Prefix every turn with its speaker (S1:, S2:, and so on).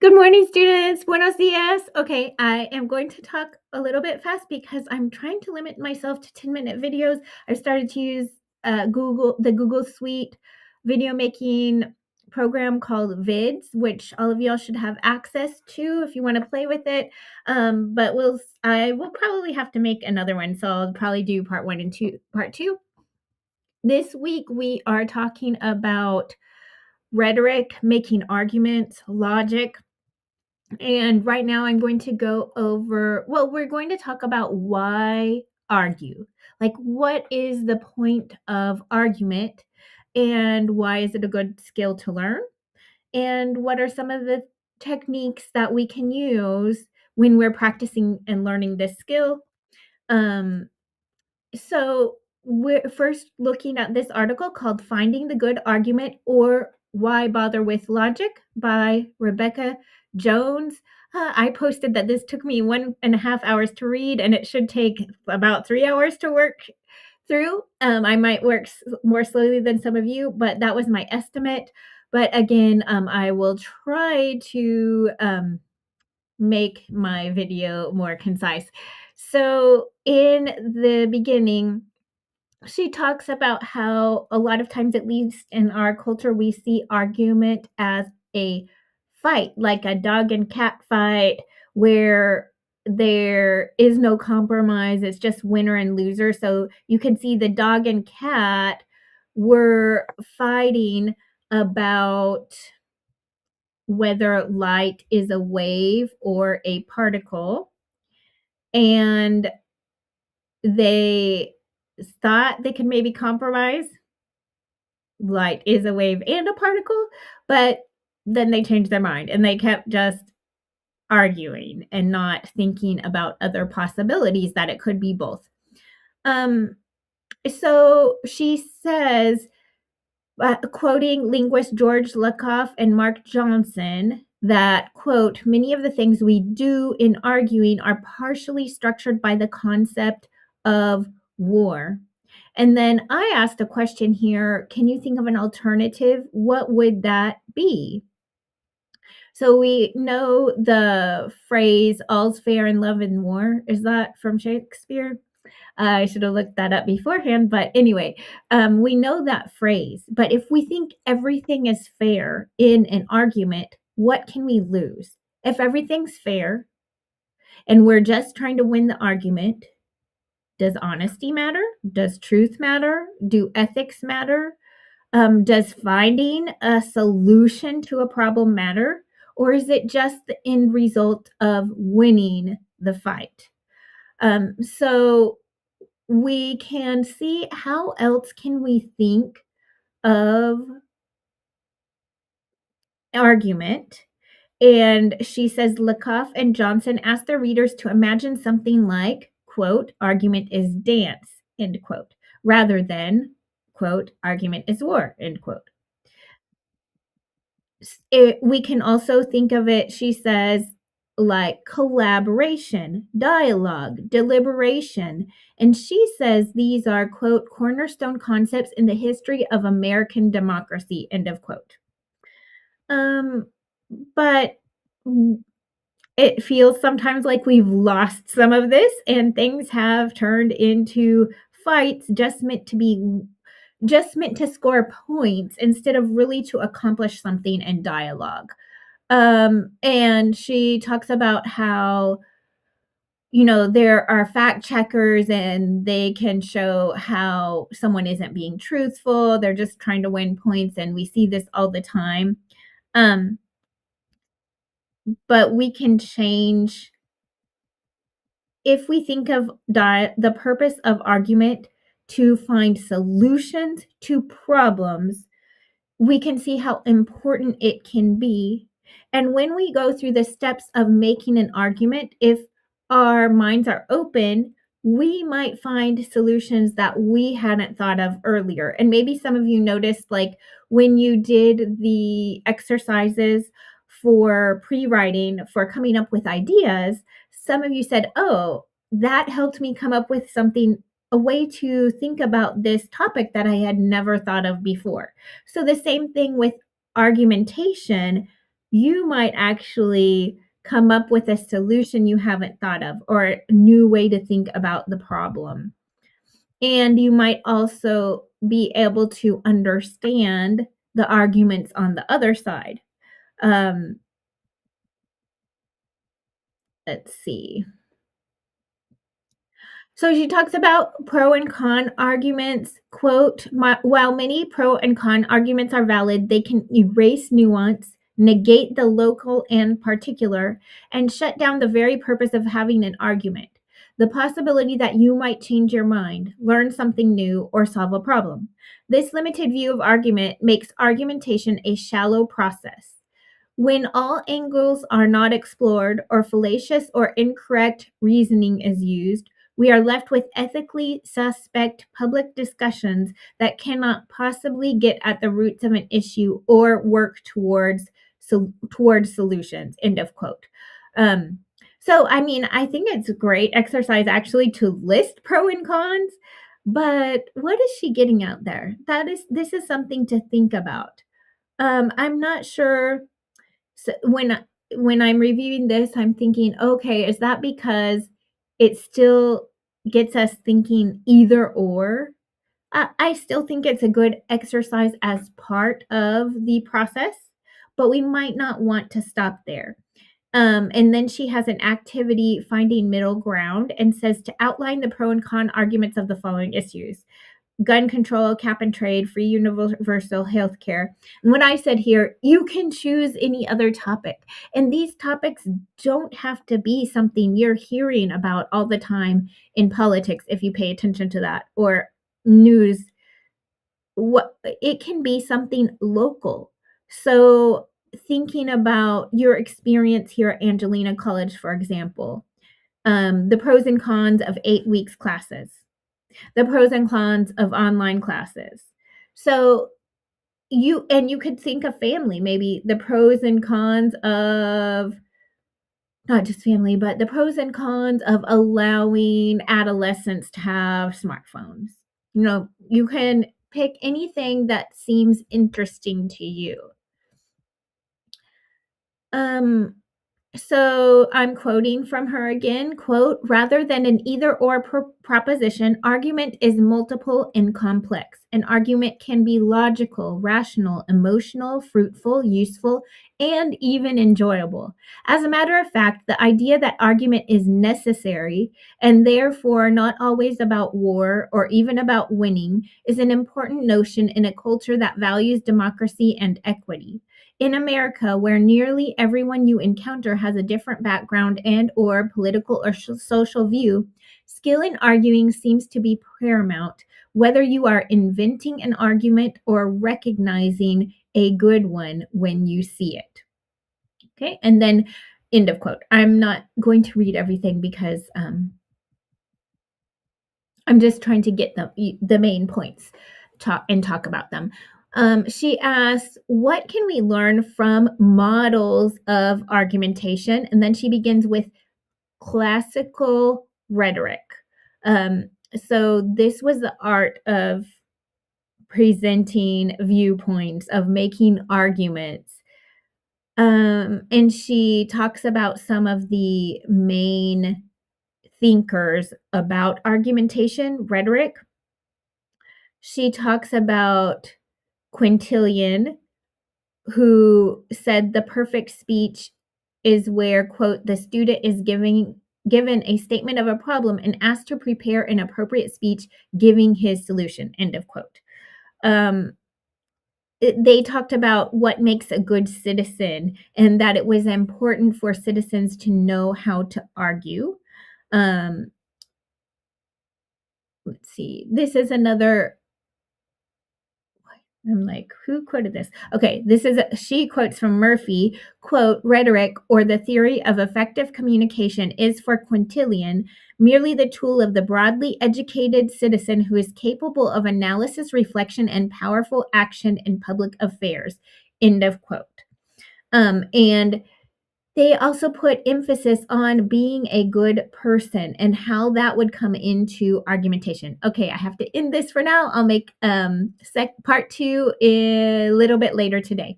S1: Good morning, students. Buenos dias. Okay, I am going to talk a little bit fast because I'm trying to limit myself to 10-minute videos. I started to use the Google Suite video making program called Vids, which all of y'all should have access to if you want to play with it. But I will probably have to make another one, so I'll probably do part one and part two. This week we are talking about rhetoric, making arguments, logic, and right now I'm going to go over, well, we're going to talk about why argue. Like, what is the point of argument and why is it a good skill to learn? And what are some of the techniques that we can use when we're practicing and learning this skill? Um, so, we're first looking at this article called Finding the Good Argument or Why Bother with Logic by Rebecca Jones. I posted that this took me 1.5 hours to read, and it should take about 3 hours to work through. I might work more slowly than some of you, but that was my estimate. But again, I will try to make my video more concise. So, in the beginning, she talks about how a lot of times, at least in our culture, we see argument as a fight, like a dog and cat fight where there is no compromise. It's just winner and loser. So you can see the dog and cat were fighting about whether light is a wave or a particle. And they thought they could maybe compromise. Light is a wave and a particle, but then they changed their mind and they kept just arguing and not thinking about other possibilities that it could be both. Um, so she says, quoting linguist George Lakoff and Mark Johnson, that, quote, many of the things we do in arguing are partially structured by the concept of war. And then I asked a question here. Can you think of an alternative? What would that be? So we know the phrase all's fair in love and war. Is that from Shakespeare? I should have looked that up beforehand. But anyway, we know that phrase. But if we think everything is fair in an argument, what can we lose? If everything's fair and we're just trying to win the argument, does honesty matter? Does truth matter? Do ethics matter? Does finding a solution to a problem matter? Or is it just the end result of winning the fight? So we can see how else can we think of argument. And she says Lakoff and Johnson asked their readers to imagine something like, quote, argument is dance, end quote, rather than, quote, argument is war, end quote. We can also think of it, she says, like collaboration, dialogue, deliberation. And she says these are, quote, cornerstone concepts in the history of American democracy, end of quote. Um, but it feels sometimes like we've lost some of this and things have turned into fights just meant to score points instead of really to accomplish something in dialogue. And she talks about how, there are fact checkers and they can show how someone isn't being truthful. They're just trying to win points. And we see this all the time. Um, but we can change if we think of the purpose of argument to find solutions to problems, we can see how important it can be. And when we go through the steps of making an argument, if our minds are open, we might find solutions that we hadn't thought of earlier. And maybe some of you noticed, like when you did the exercises for pre writing, for coming up with ideas, some of you said, oh, that helped me come up with something, a way to think about this topic that I had never thought of before. So the same thing with argumentation. you might actually come up with a solution you haven't thought of or a new way to think about the problem. And you might also be able to understand the arguments on the other side. Um, let's see. So she talks about pro and con arguments. Quote, while many pro and con arguments are valid, they can erase nuance, negate the local and particular, and shut down the very purpose of having an argument. The possibility that you might change your mind, learn something new, or solve a problem. This limited view of argument makes argumentation a shallow process. When all angles are not explored, or fallacious or incorrect reasoning is used, we are left with ethically suspect public discussions that cannot possibly get at the roots of an issue or work towards solutions. End of quote. Um, so, I mean, I think it's a great exercise actually to list pro and cons, but what is she getting out there? This is something to think about. I'm not sure so when I'm reviewing this, I'm thinking, okay, is that because it still gets us thinking either or? I still think it's a good exercise as part of the process, but we might not want to stop there. And then she has an activity finding middle ground and says to outline the pro and con arguments of the following issues: gun control, cap and trade, free universal health care. And when I said here, you can choose any other topic. And these topics don't have to be something you're hearing about all the time in politics, if you pay attention to that, or news. What it can be something local. So thinking about your experience here at Angelina College, for example, the pros and cons of 8 weeks classes, the pros and cons of online classes. So you could think of family, maybe the pros and cons of not just family, but the pros and cons of allowing adolescents to have smartphones. You can pick anything that seems interesting to you. Um, So I'm quoting from her again, quote, rather than an either or proposition, argument is multiple and complex. An argument can be logical, rational, emotional, fruitful, useful, and even enjoyable. As a matter of fact, the idea that argument is necessary and therefore not always about war or even about winning is an important notion in a culture that values democracy and equity. In America, where nearly everyone you encounter has a different background and or political or social view, skill in arguing seems to be paramount, whether you are inventing an argument or recognizing a good one when you see it. Okay, and then end of quote. I'm not going to read everything because I'm just trying to get the main points talk about them. She asks, what can we learn from models of argumentation? And then she begins with classical rhetoric. So this was the art of presenting viewpoints, of making arguments. And she talks about some of the main thinkers about argumentation, rhetoric. She talks about Quintilian, who said the perfect speech is where, quote, the student is given a statement of a problem and asked to prepare an appropriate speech giving his solution, end of quote. They talked about what makes a good citizen and that it was important for citizens to know how to argue. Let's see. This is another. I'm like, who quoted this? Okay, she quotes from Murphy, quote, rhetoric or the theory of effective communication is for Quintilian merely the tool of the broadly educated citizen who is capable of analysis, reflection, and powerful action in public affairs, end of quote. And they also put emphasis on being a good person and how that would come into argumentation. Okay, I have to end this for now. I'll make part 2 a little bit later today.